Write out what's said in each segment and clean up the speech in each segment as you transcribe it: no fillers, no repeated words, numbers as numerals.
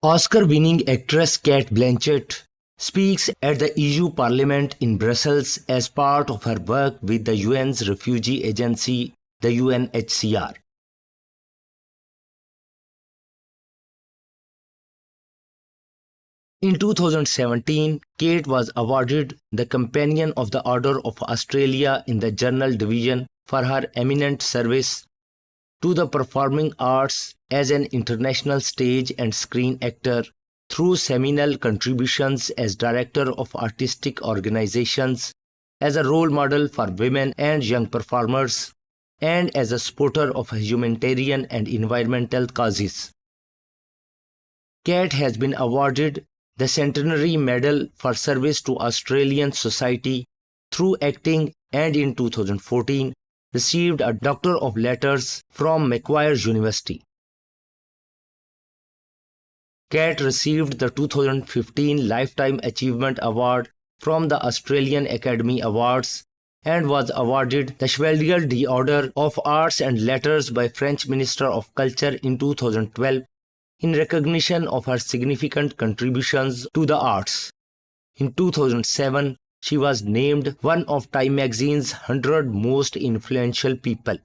Oscar-winning actress Cate Blanchett speaks at the EU Parliament in Brussels as part of her work with the UN's refugee agency, the UNHCR. In 2017, Cate was awarded the Companion of the Order of Australia in the Journal Division for her eminent service to the performing arts as an international stage and screen actor through seminal contributions as director of artistic organizations, as a role model for women and young performers, and as a supporter of humanitarian and environmental causes. Cate has been awarded the Centenary Medal for Service to Australian Society through acting, and in 2014 received a Doctor of Letters from Macquarie University. Cate received the 2015 Lifetime Achievement Award from the Australian Academy Awards and was awarded the Chevalier d'Ordre of Arts and Letters by French Minister of Culture in 2012 in recognition of her significant contributions to the arts. In 2007, she was named one of Time magazine's 100 most influential people.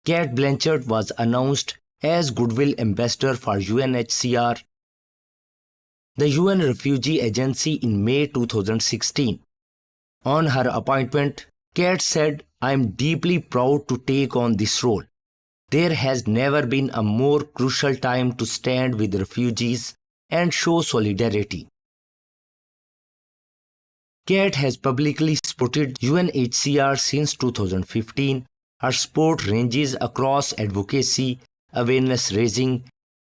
Cate Blanchett was announced as Goodwill Ambassador for UNHCR, the UN Refugee Agency, in May 2016. On her appointment, Cate said, "I am deeply proud to take on this role. There has never been a more crucial time to stand with refugees and show solidarity." Cate has publicly supported UNHCR since 2015. Her support ranges across advocacy, awareness raising,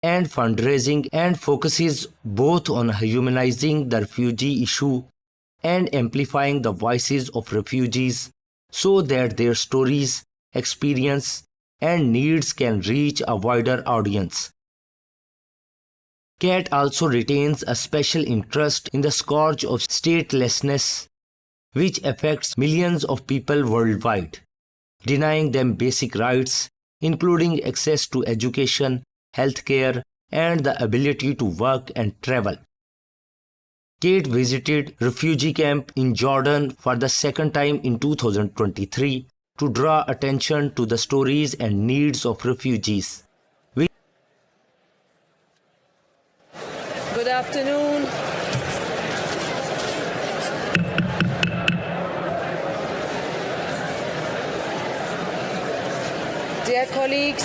and fundraising, and focuses both on humanizing the refugee issue and amplifying the voices of refugees so that their stories, experience, and needs can reach a wider audience. Cate also retains a special interest in the scourge of statelessness, which affects millions of people worldwide, denying them basic rights, including access to education, healthcare, and the ability to work and travel. Cate visited refugee camp in Jordan for the second time in 2023 to draw attention to the stories and needs of refugees. Good afternoon. Dear colleagues,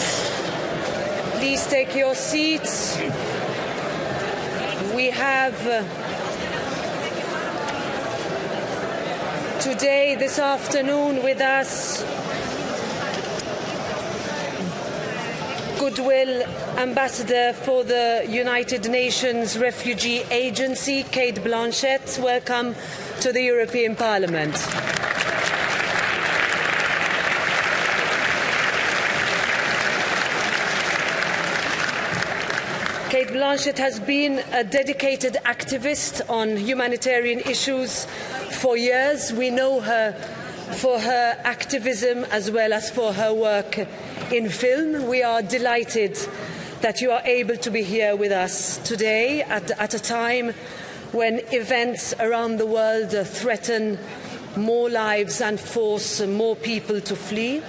please take your seats. We have today, this afternoon, with us Goodwill Ambassador for the United Nations Refugee Agency, Cate Blanchett. Welcome to the European Parliament. Cate Blanchett has been a dedicated activist on humanitarian issues for years. We know her for her activism as well as for her work in film. We are delighted that you are able to be here with us today at a time when events around the world threaten more lives and force more people to flee.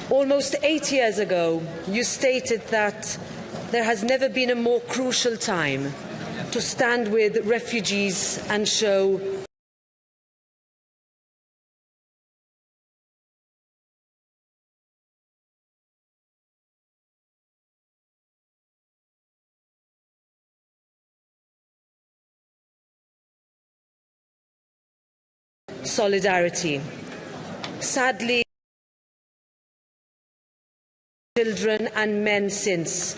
Almost 8 years ago, you stated that there has never been a more crucial time to stand with refugees and show solidarity. Sadly, children and men since.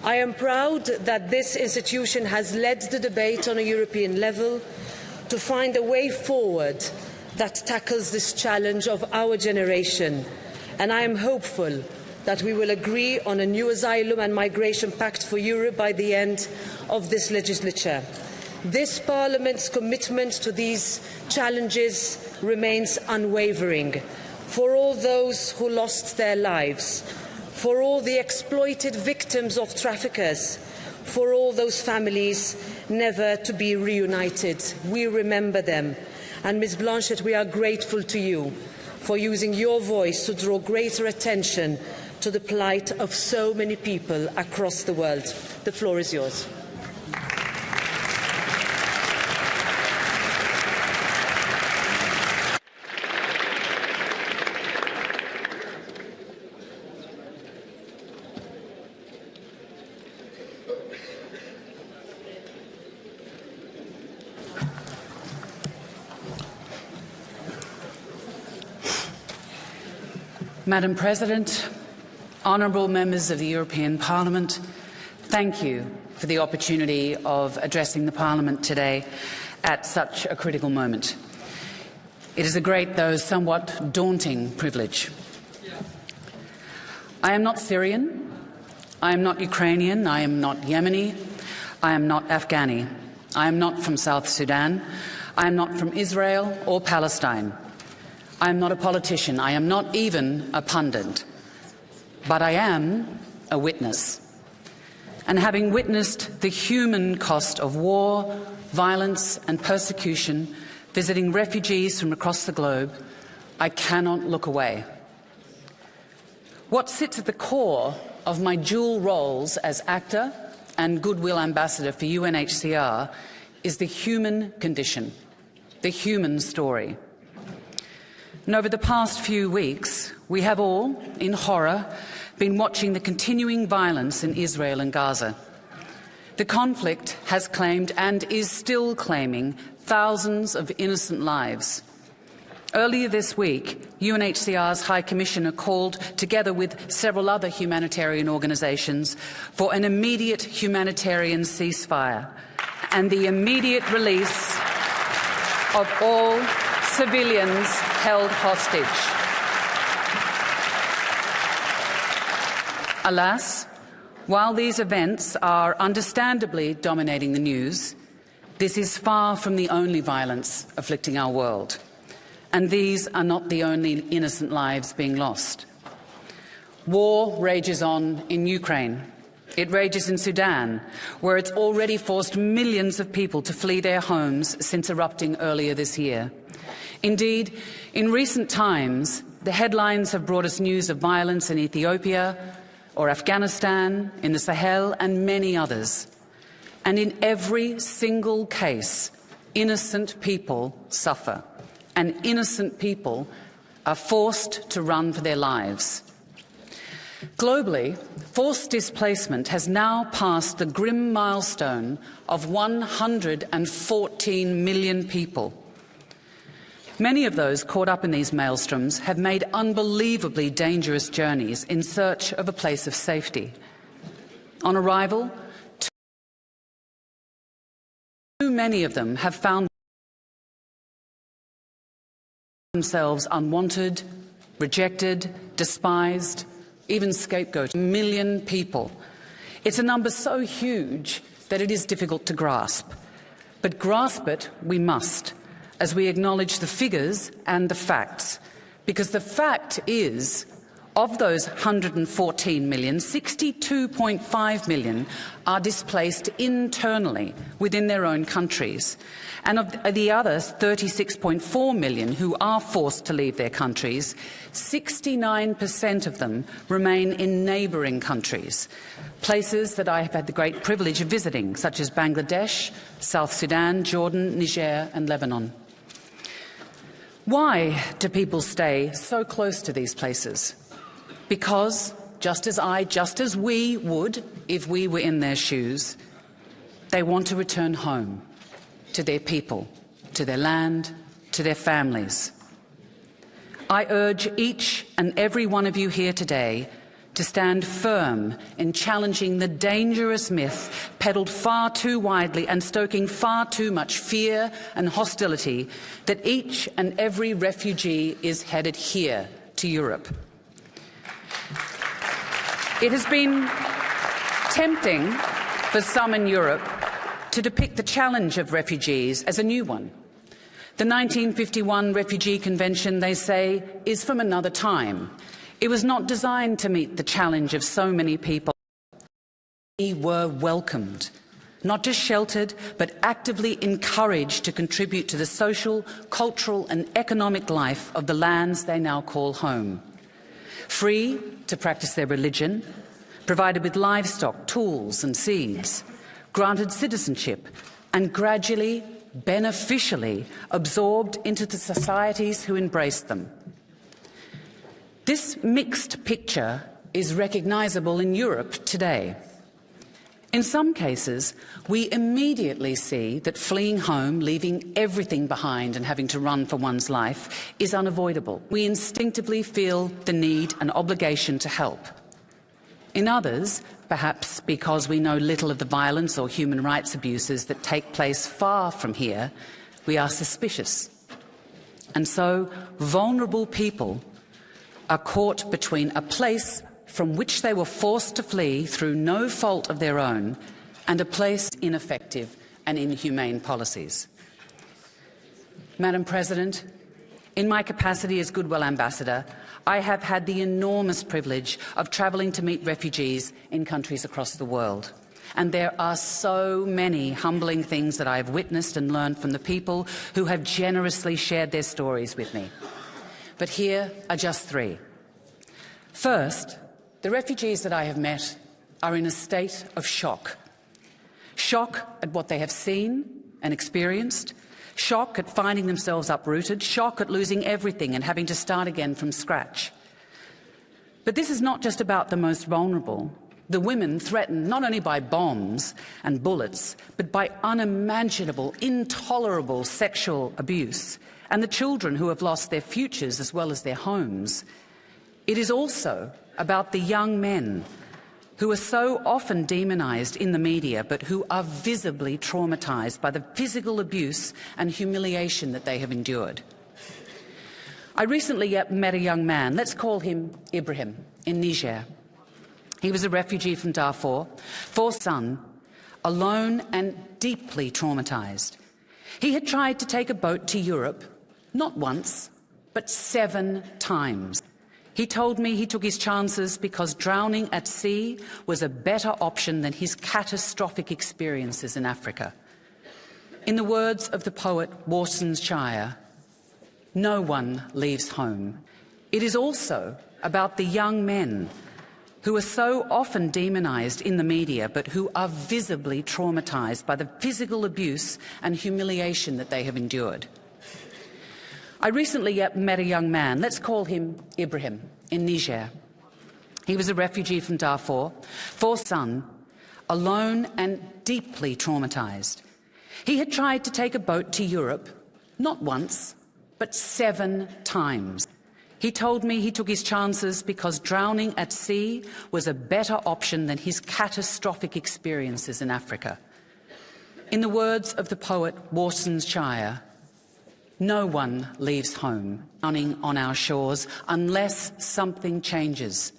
I am proud that this institution has led the debate on a European level to find a way forward that tackles this challenge of our generation, and I am hopeful that we will agree on a new asylum and migration pact for Europe by the end of this legislature. This Parliament's commitment to these challenges remains unwavering. For all those who lost their lives, for all the exploited victims of traffickers, for all those families never to be reunited, we remember them. And Ms. Blanchett, we are grateful to you for using your voice to draw greater attention to the plight of so many people across the world. The floor is yours. Madam President, honourable members of the European Parliament, thank you for the opportunity of addressing the Parliament today at such a critical moment. It is a great, though somewhat daunting, privilege. I am not Syrian, I am not Ukrainian, I am not Yemeni, I am not Afghani, I am not from South Sudan, I am not from Israel or Palestine. I am not a politician. I am not even a pundit. But I am a witness. And having witnessed the human cost of war, violence and persecution, visiting refugees from across the globe, I cannot look away. What sits at the core of my dual roles as actor and goodwill ambassador for UNHCR is the human condition, the human story. And over the past few weeks, we have all, in horror, been watching the continuing violence in Israel and Gaza. The conflict has claimed and is still claiming thousands of innocent lives. Earlier this week, UNHCR's High Commissioner called, together with several other humanitarian organisations, for an immediate humanitarian ceasefire and the immediate release of all civilians held hostage. Alas, while these events are understandably dominating the news, this is far from the only violence afflicting our world. And these are not the only innocent lives being lost. War rages on in Ukraine. It rages in Sudan, where it's already forced millions of people to flee their homes since erupting earlier this year. Indeed, in recent times, the headlines have brought us news of violence in Ethiopia or Afghanistan, in the Sahel and many others. And in every single case, innocent people suffer, and innocent people are forced to run for their lives. Globally, forced displacement has now passed the grim milestone of 114 million people. Many of those caught up in these maelstroms have made unbelievably dangerous journeys in search of a place of safety. On arrival, too many of them have found themselves unwanted, rejected, despised, even scapegoated. 1 million people. It's a number so huge that it is difficult to grasp. But grasp it we must, as we acknowledge the figures and the facts. Because the fact is, of those 114 million, 62.5 million are displaced internally within their own countries. And of the others, 36.4 million who are forced to leave their countries, 69% of them remain in neighbouring countries, places that I have had the great privilege of visiting, such as Bangladesh, South Sudan, Jordan, Niger and Lebanon. Why do people stay so close to these places? Because, just as we would if we were in their shoes, they want to return home, to their people, to their land, to their families. I urge each and every one of you here today to stand firm in challenging the dangerous myth peddled far too widely and stoking far too much fear and hostility that each and every refugee is headed here to Europe. It has been tempting for some in Europe to depict the challenge of refugees as a new one. The 1951 Refugee Convention, they say, is from another time. It was not designed to meet the challenge of so many people. We were welcomed, not just sheltered, but actively encouraged to contribute to the social, cultural and economic life of the lands they now call home. Free to practice their religion, provided with livestock, tools and seeds, granted citizenship and gradually, beneficially absorbed into the societies who embraced them. This mixed picture is recognisable in Europe today. In some cases, we immediately see that fleeing home, leaving everything behind and having to run for one's life is unavoidable. We instinctively feel the need and obligation to help. In others, perhaps because we know little of the violence or human rights abuses that take place far from here, we are suspicious. And so, vulnerable people are caught between a place from which they were forced to flee through no fault of their own and a place ineffective and inhumane policies. Madam President, in my capacity as Goodwill Ambassador, I have had the enormous privilege of travelling to meet refugees in countries across the world. And there are so many humbling things that I have witnessed and learned from the people who have generously shared their stories with me. But here are just three. First, the refugees that I have met are in a state of shock. Shock at what they have seen and experienced, shock at finding themselves uprooted, shock at losing everything and having to start again from scratch. But this is not just about the most vulnerable. The women threatened not only by bombs and bullets, but by unimaginable, intolerable sexual abuse, and the children who have lost their futures as well as their homes. It is also about the young men who are so often demonised in the media, but who are visibly traumatised by the physical abuse and humiliation that they have endured. I recently met a young man, let's call him Ibrahim, in Niger. He was a refugee from Darfur, 4 sons, alone and deeply traumatised. He had tried to take a boat to Europe, not once, but 7 times. He told me he took his chances because drowning at sea was a better option than his catastrophic experiences in Africa. In the words of the poet Warson Shire, no one leaves home. It is also about the young men who are so often demonised in the media, but who are visibly traumatised by the physical abuse and humiliation that they have endured. I recently met a young man, let's call him Ibrahim, in Niger. He was a refugee from Darfur, 4 sons, alone and deeply traumatised. He had tried to take a boat to Europe, not once, but 7 times. He told me he took his chances because drowning at sea was a better option than his catastrophic experiences in Africa. In the words of the poet Warson Shire, no one leaves home, drowning on our shores, unless something changes.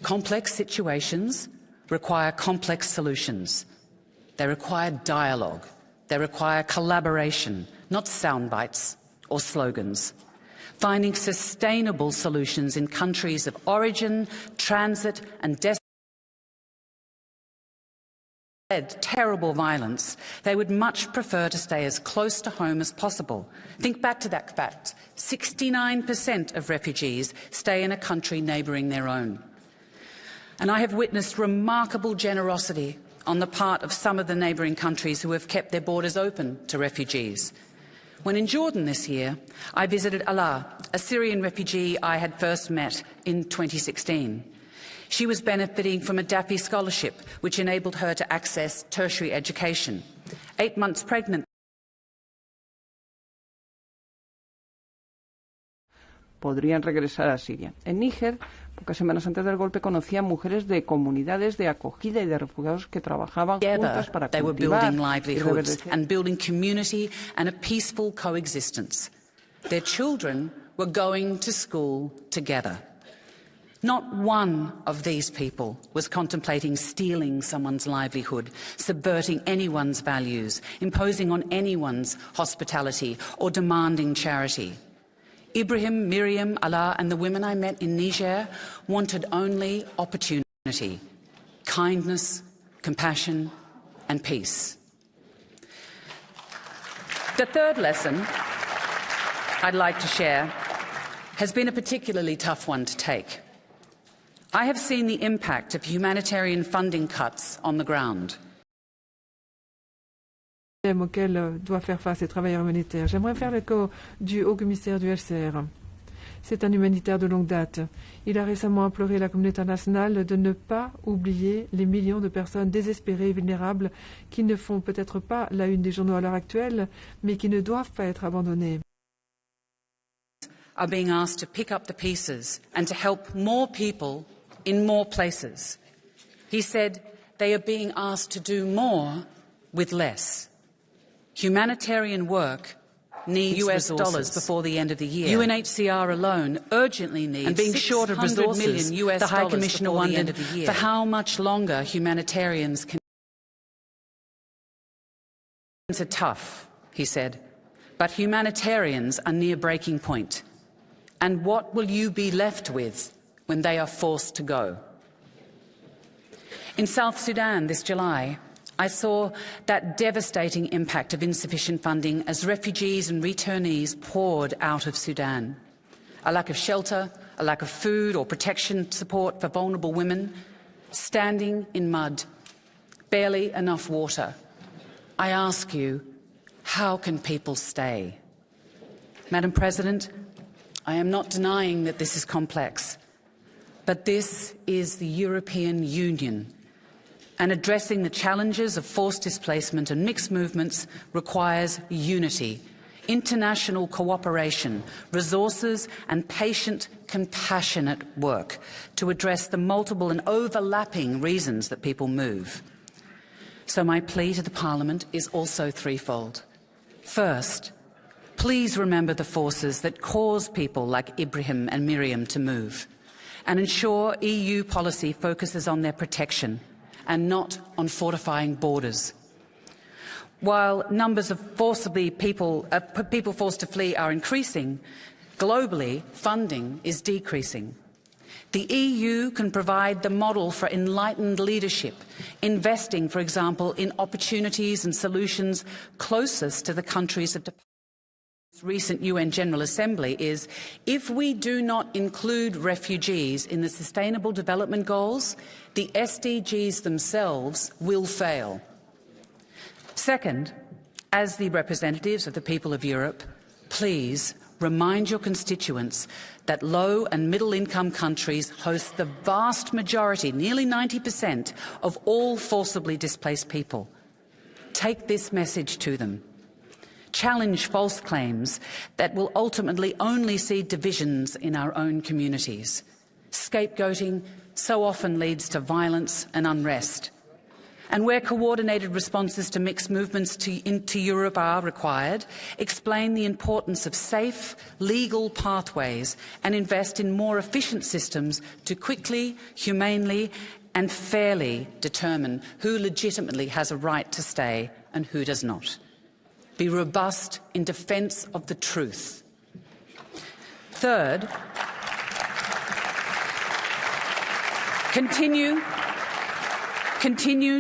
Complex situations require complex solutions. They require dialogue. They require collaboration, not sound bites or slogans. Finding sustainable solutions in countries of origin, transit and destination. Terrible violence, they would much prefer to stay as close to home as possible. Think back to that fact. 69% of refugees stay in a country neighbouring their own. And I have witnessed remarkable generosity on the part of some of the neighbouring countries who have kept their borders open to refugees. When in Jordan this year, I visited Ala, a Syrian refugee I had first met in 2016. She was benefiting from a Daffy scholarship, which enabled her to access tertiary education. 8 months pregnant. Podrían regresar a Siria. En Níger, pocas semanas antes del golpe, conocía mujeres de comunidades de acogida y de refugiados que trabajaban juntas para they were cultivar building livelihoods and building community and a peaceful coexistence. Their children were going to school together. Not one of these people was contemplating stealing someone's livelihood, subverting anyone's values, imposing on anyone's hospitality, or demanding charity. Ibrahim, Miriam, Allah, and the women I met in Niger wanted only opportunity, kindness, compassion, and peace. The third lesson I'd like to share has been a particularly tough one to take. I have seen the impact of humanitarian funding cuts on the ground. Auquel doit faire face les travailleurs humanitaires. J'aimerais faire l'écho du haut commissaire du UNHCR. C'est un humanitaire de longue date. Il a récemment imploré la communauté internationale de ne pas oublier les millions de personnes désespérées et vulnérables qui ne font peut-être pas la une des journaux à l'heure actuelle, mais qui ne doivent pas être abandonnées. Are being asked to pick up the pieces and to help more people in more places. He said they are being asked to do more with less. Humanitarian work needs US dollars before the end of the year. UNHCR alone urgently needs and being short of resources, million US the High Commissioner wondered for how much longer humanitarians can. Are tough, he said, but humanitarians are near breaking point. And what will you be left with when they are forced to go? In South Sudan this July, I saw that devastating impact of insufficient funding as refugees and returnees poured out of Sudan. A lack of shelter, a lack of food or protection support for vulnerable women, standing in mud, barely enough water. I ask you, how can people stay? Madam President, I am not denying that this is complex, but this is the European Union, and addressing the challenges of forced displacement and mixed movements requires unity, international cooperation, resources and patient, compassionate work to address the multiple and overlapping reasons that people move. So my plea to the Parliament is also threefold. First, please remember the forces that cause people like Ibrahim and Miriam to move, and ensure EU policy focuses on their protection and not on fortifying borders. While numbers of people forced to flee are increasing, globally funding is decreasing. The EU can provide the model for enlightened leadership, investing, for example, in opportunities and solutions closest to the countries of departure. Recent UN General Assembly is, if we do not include refugees in the Sustainable Development Goals, the SDGs themselves will fail. Second, as the representatives of the people of Europe, please remind your constituents that low and middle income countries host the vast majority, nearly 90%, of all forcibly displaced people. Take this message to them. Challenge false claims that will ultimately only see divisions in our own communities. Scapegoating so often leads to violence and unrest. And where coordinated responses to mixed movements into Europe are required, explain the importance of safe, legal pathways and invest in more efficient systems to quickly, humanely and fairly determine who legitimately has a right to stay and who does not. Be robust in defence of the truth. Third, continue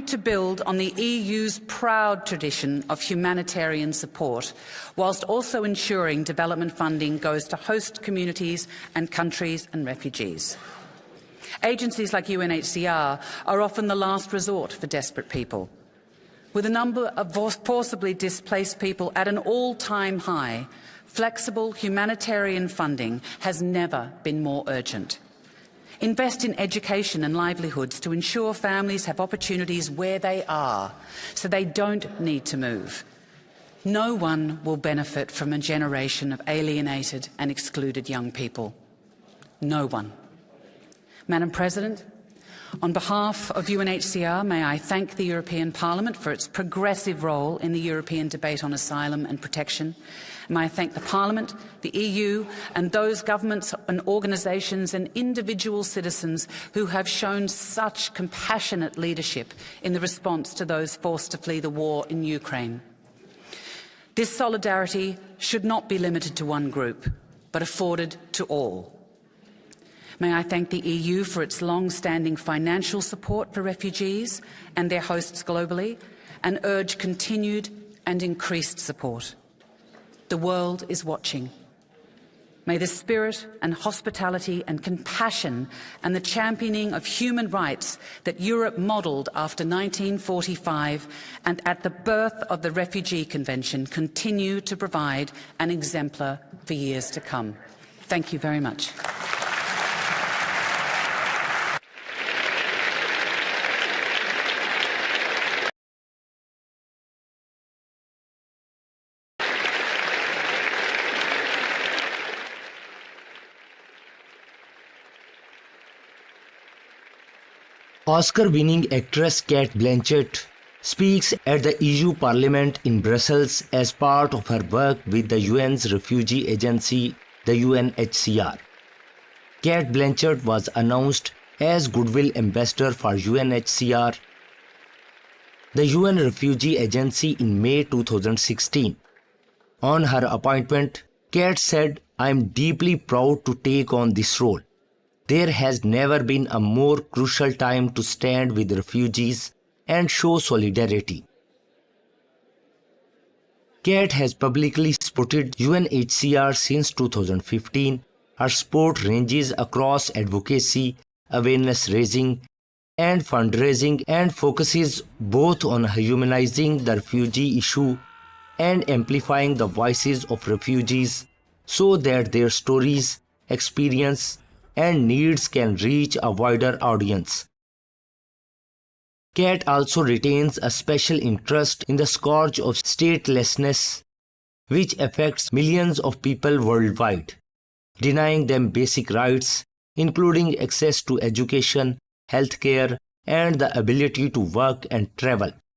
to build on the EU's proud tradition of humanitarian support, whilst also ensuring development funding goes to host communities and countries and refugees. Agencies like UNHCR are often the last resort for desperate people. With a number of forcibly displaced people at an all-time high, flexible humanitarian funding has never been more urgent. Invest in education and livelihoods to ensure families have opportunities where they are, so they don't need to move. No one will benefit from a generation of alienated and excluded young people. No one. Madam President, On behalf of UNHCR, may I thank the European Parliament for its progressive role in the European debate on asylum and protection. May I thank the Parliament, the EU and those governments and organisations and individual citizens who have shown such compassionate leadership in the response to those forced to flee the war in Ukraine. This solidarity should not be limited to one group, but afforded to all. May I thank the EU for its long-standing financial support for refugees and their hosts globally, and urge continued and increased support. The world is watching. May the spirit and hospitality and compassion and the championing of human rights that Europe modelled after 1945 and at the birth of the Refugee Convention continue to provide an exemplar for years to come. Thank you very much. Oscar-winning actress Cate Blanchett speaks at the EU Parliament in Brussels as part of her work with the UN's refugee agency, the UNHCR. Cate Blanchett was announced as Goodwill Ambassador for UNHCR, the UN Refugee Agency, in May 2016. On her appointment, Cate said, "I am deeply proud to take on this role. There has never been a more crucial time to stand with refugees and show solidarity." Cate has publicly supported UNHCR since 2015. Her support ranges across advocacy, awareness raising, and fundraising, and focuses both on humanizing the refugee issue and amplifying the voices of refugees so that their stories, experience, and needs can reach a wider audience. Cate also retains a special interest in the scourge of statelessness, which affects millions of people worldwide, denying them basic rights, including access to education, healthcare, and the ability to work and travel.